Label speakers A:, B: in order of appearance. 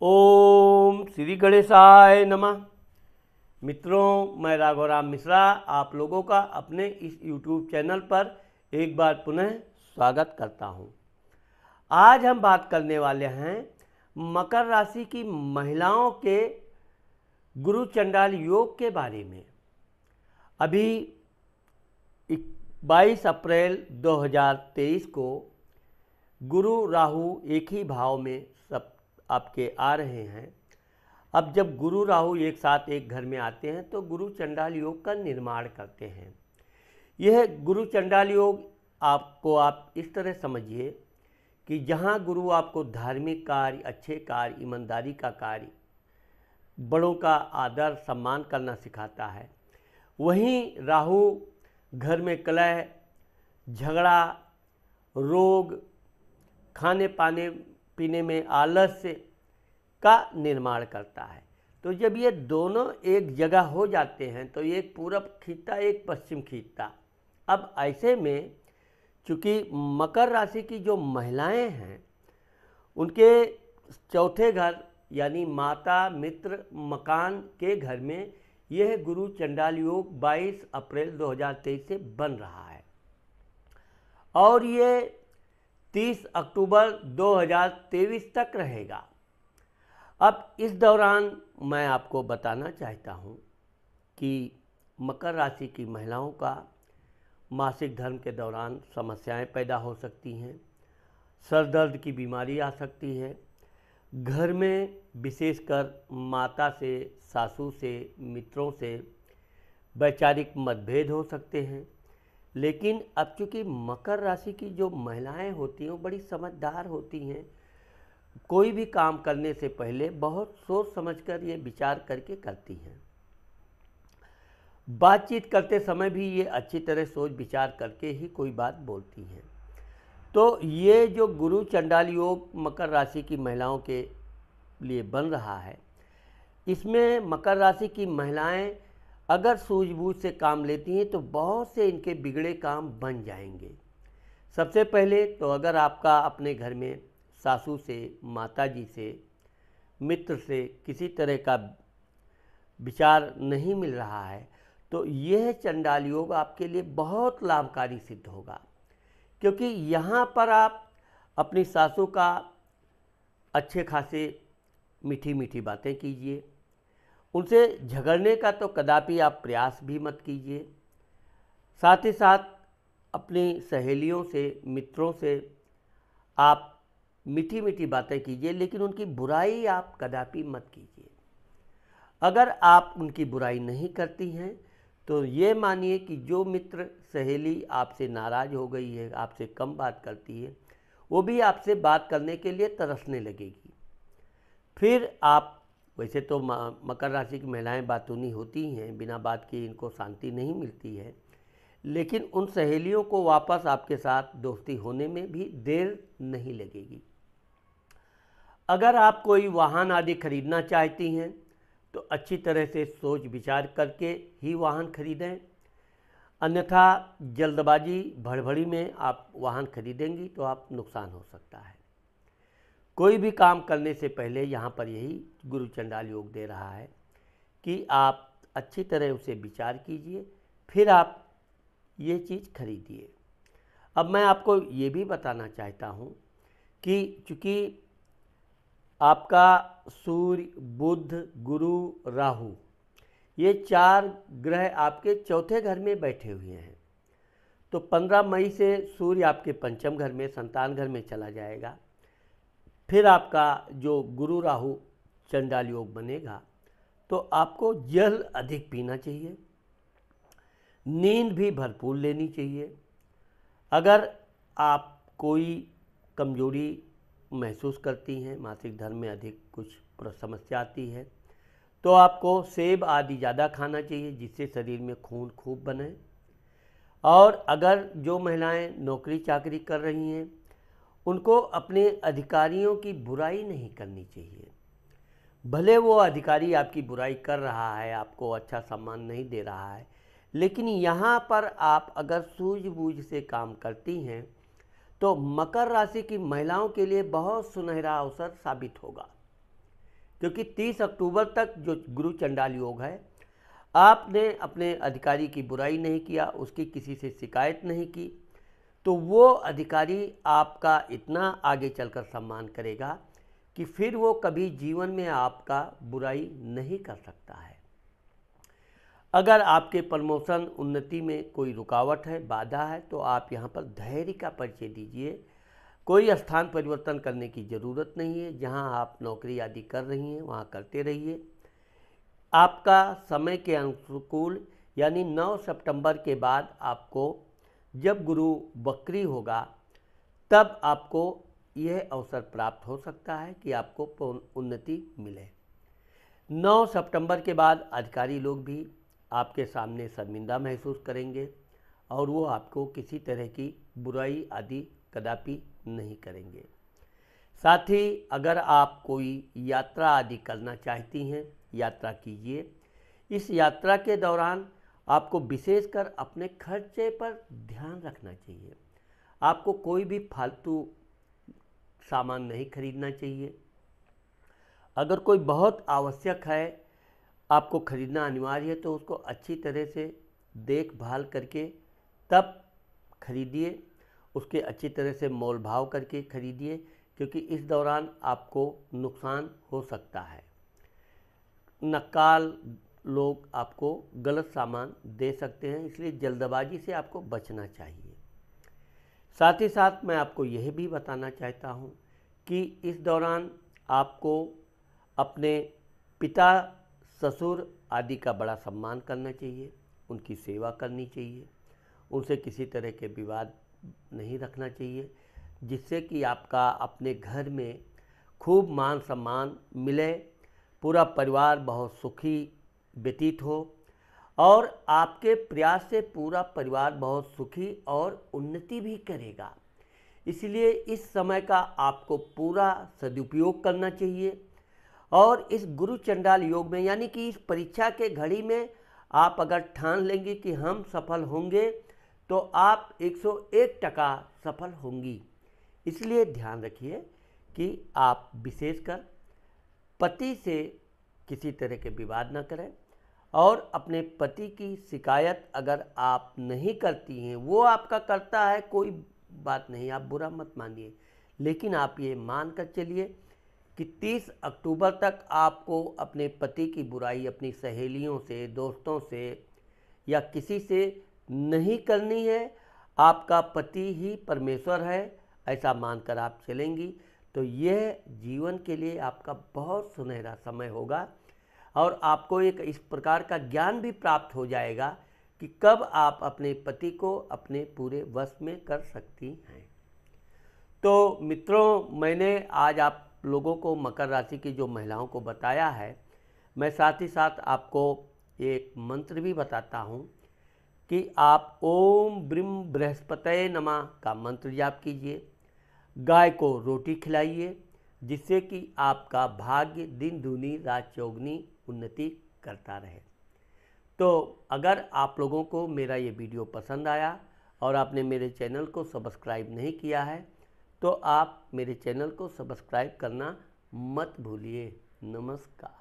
A: ओम श्री गणेशाय नमः। मित्रों, मैं राघवराम मिश्रा आप लोगों का अपने इस YouTube चैनल पर एक बार पुनः स्वागत करता हूं। आज हम बात करने वाले हैं मकर राशि की महिलाओं के गुरु चंडाल योग के बारे में। अभी 22 अप्रैल 2023 को गुरु राहु एक ही भाव में सब आपके आ रहे हैं। अब जब गुरु राहु एक साथ एक घर में आते हैं तो गुरु चंडाल योग का निर्माण करते हैं। यह गुरु चंडाल योग आपको आप इस तरह समझिए कि जहाँ गुरु आपको धार्मिक कार्य, अच्छे कार्य, ईमानदारी का कार्य, बड़ों का आदर सम्मान करना सिखाता है, वहीं राहु घर में कलह, झगड़ा, रोग, खाने पाने पीने में आलस्य का निर्माण करता है। तो जब ये दोनों एक जगह हो जाते हैं तो एक पूरब खींचता, एक पश्चिम खींचता। अब ऐसे में चूँकि मकर राशि की जो महिलाएं हैं उनके चौथे घर यानी माता, मित्र, मकान के घर में यह गुरु चंडाल योग 22 अप्रैल 2023 से बन रहा है और ये 30 अक्टूबर 2023 तक रहेगा। अब इस दौरान मैं आपको बताना चाहता हूँ कि मकर राशि की महिलाओं का मासिक धर्म के दौरान समस्याएं पैदा हो सकती हैं, सर दर्द की बीमारी आ सकती है, घर में विशेषकर माता से, सासू से, मित्रों से वैचारिक मतभेद हो सकते हैं। लेकिन अब चूँकि मकर राशि की जो महिलाएं होती हैं वो बड़ी समझदार होती हैं, कोई भी काम करने से पहले बहुत सोच समझकर ये विचार करके करती हैं। बातचीत करते समय भी ये अच्छी तरह सोच विचार करके ही कोई बात बोलती हैं। तो ये जो गुरु चंडाल योग मकर राशि की महिलाओं के लिए बन रहा है, इसमें मकर राशि की महिलाएं अगर सूझबूझ से काम लेती हैं तो बहुत से इनके बिगड़े काम बन जाएंगे। सबसे पहले तो अगर आपका अपने घर में सासू से, माताजी से, मित्र से किसी तरह का विचार नहीं मिल रहा है तो यह चंडाल योग आपके लिए बहुत लाभकारी सिद्ध होगा, क्योंकि यहाँ पर आप अपनी सासू का अच्छे खासे मीठी मीठी बातें कीजिए, उनसे झगड़ने का तो कदापि आप प्रयास भी मत कीजिए। साथ ही साथ अपनी सहेलियों से, मित्रों से आप मीठी मीठी बातें कीजिए, लेकिन उनकी बुराई आप कदापि मत कीजिए। अगर आप उनकी बुराई नहीं करती हैं तो ये मानिए कि जो मित्र, सहेली आपसे नाराज़ हो गई है, आपसे कम बात करती है, वो भी आपसे बात करने के लिए तरसने लगेगी। फिर आप, वैसे तो मकर राशि की महिलाएं बातूनी होती हैं, बिना बात के इनको शांति नहीं मिलती है, लेकिन उन सहेलियों को वापस आपके साथ दोस्ती होने में भी देर नहीं लगेगी। अगर आप कोई वाहन आदि खरीदना चाहती हैं तो अच्छी तरह से सोच विचार करके ही वाहन खरीदें, अन्यथा जल्दबाजी भड़बड़ी में आप वाहन खरीदेंगी तो आप नुकसान हो सकता है। कोई भी काम करने से पहले यहाँ पर यही गुरु चंडाल योग दे रहा है कि आप अच्छी तरह उसे विचार कीजिए, फिर आप ये चीज़ खरीदिए। अब मैं आपको ये भी बताना चाहता हूँ कि चूँकि आपका सूर्य, बुध, गुरु, राहु, ये 4 ग्रह आपके चौथे घर में बैठे हुए हैं। तो 15 मई से सूर्य आपके पंचम घर में, संतान घर में चला जाएगा। फिर आपका जो गुरु राहु चंडाल योग बनेगा तो आपको जल अधिक पीना चाहिए, नींद भी भरपूर लेनी चाहिए। अगर आप कोई कमजोरी महसूस करती हैं, मासिक धर्म में अधिक कुछ समस्या आती है, तो आपको सेब आदि ज़्यादा खाना चाहिए जिससे शरीर में खून खूब बने। और अगर जो महिलाएं नौकरी चाकरी कर रही हैं उनको अपने अधिकारियों की बुराई नहीं करनी चाहिए। भले वो अधिकारी आपकी बुराई कर रहा है, आपको अच्छा सम्मान नहीं दे रहा है, लेकिन यहाँ पर आप अगर सूझबूझ से काम करती हैं तो मकर राशि की महिलाओं के लिए बहुत सुनहरा अवसर साबित होगा। क्योंकि 30 अक्टूबर तक जो गुरु चंडाल योग है, आपने अपने अधिकारी की बुराई नहीं किया, उसकी किसी से शिकायत नहीं की, तो वो अधिकारी आपका इतना आगे चलकर सम्मान करेगा कि फिर वो कभी जीवन में आपका बुराई नहीं कर सकता है। अगर आपके प्रमोशन उन्नति में कोई रुकावट है, बाधा है, तो आप यहाँ पर धैर्य का परिचय दीजिए। कोई स्थान परिवर्तन करने की ज़रूरत नहीं है, जहाँ आप नौकरी आदि कर रही हैं वहाँ करते रहिए। आपका समय के अनुकूल यानी 9 सितंबर के बाद आपको जब गुरु वक्री होगा तब आपको यह अवसर प्राप्त हो सकता है कि आपको उन्नति मिले। 9 सितंबर के बाद अधिकारी लोग भी आपके सामने शर्मिंदा महसूस करेंगे और वो आपको किसी तरह की बुराई आदि कदापि नहीं करेंगे। साथ ही अगर आप कोई यात्रा आदि करना चाहती हैं, यात्रा कीजिए। इस यात्रा के दौरान आपको विशेषकर अपने खर्चे पर ध्यान रखना चाहिए। आपको कोई भी फालतू सामान नहीं खरीदना चाहिए। अगर कोई बहुत आवश्यक है, आपको खरीदना अनिवार्य है, तो उसको अच्छी तरह से देखभाल करके तब खरीदिए। उसके अच्छी तरह से मोल भाव करके खरीदिए, क्योंकि इस दौरान आपको नुकसान हो सकता है। नक्काल लोग आपको गलत सामान दे सकते हैं, इसलिए जल्दबाजी से आपको बचना चाहिए। साथ ही साथ मैं आपको यह भी बताना चाहता हूँ कि इस दौरान आपको अपने पिता, ससुर आदि का बड़ा सम्मान करना चाहिए, उनकी सेवा करनी चाहिए, उनसे किसी तरह के विवाद नहीं रखना चाहिए, जिससे कि आपका अपने घर में खूब मान सम्मान मिले, पूरा परिवार बहुत सुखी व्यतीत हो और आपके प्रयास से पूरा परिवार बहुत सुखी और उन्नति भी करेगा। इसलिए इस समय का आपको पूरा सदुपयोग करना चाहिए और इस गुरु चंडाल योग में यानी कि इस परीक्षा के घड़ी में आप अगर ठान लेंगे कि हम सफल होंगे तो आप 101% सफल होंगी। इसलिए ध्यान रखिए कि आप विशेषकर पति से किसी तरह के विवाद न करें और अपने पति की शिकायत अगर आप नहीं करती हैं, वो आपका करता है, कोई बात नहीं, आप बुरा मत मानिए, लेकिन आप ये मान कर चलिए कि 30 अक्टूबर तक आपको अपने पति की बुराई अपनी सहेलियों से, दोस्तों से या किसी से नहीं करनी है। आपका पति ही परमेश्वर है, ऐसा मानकर आप चलेंगी तो यह जीवन के लिए आपका बहुत सुनहरा समय होगा और आपको एक इस प्रकार का ज्ञान भी प्राप्त हो जाएगा कि कब आप अपने पति को अपने पूरे वश में कर सकती हैं। तो मित्रों, मैंने आज आप लोगों को मकर राशि की जो महिलाओं को बताया है, मैं साथ ही साथ आपको एक मंत्र भी बताता हूँ कि आप ओम ब्रीम बृहस्पतये नमः का मंत्र जाप कीजिए। गाय को रोटी खिलाइए, जिससे कि आपका भाग्य दिन दूनी रात चौगुनी उन्नति करता रहे। तो अगर आप लोगों को मेरा ये वीडियो पसंद आया और आपने मेरे चैनल को सब्सक्राइब नहीं किया है तो आप मेरे चैनल को सब्सक्राइब करना मत भूलिए। नमस्कार।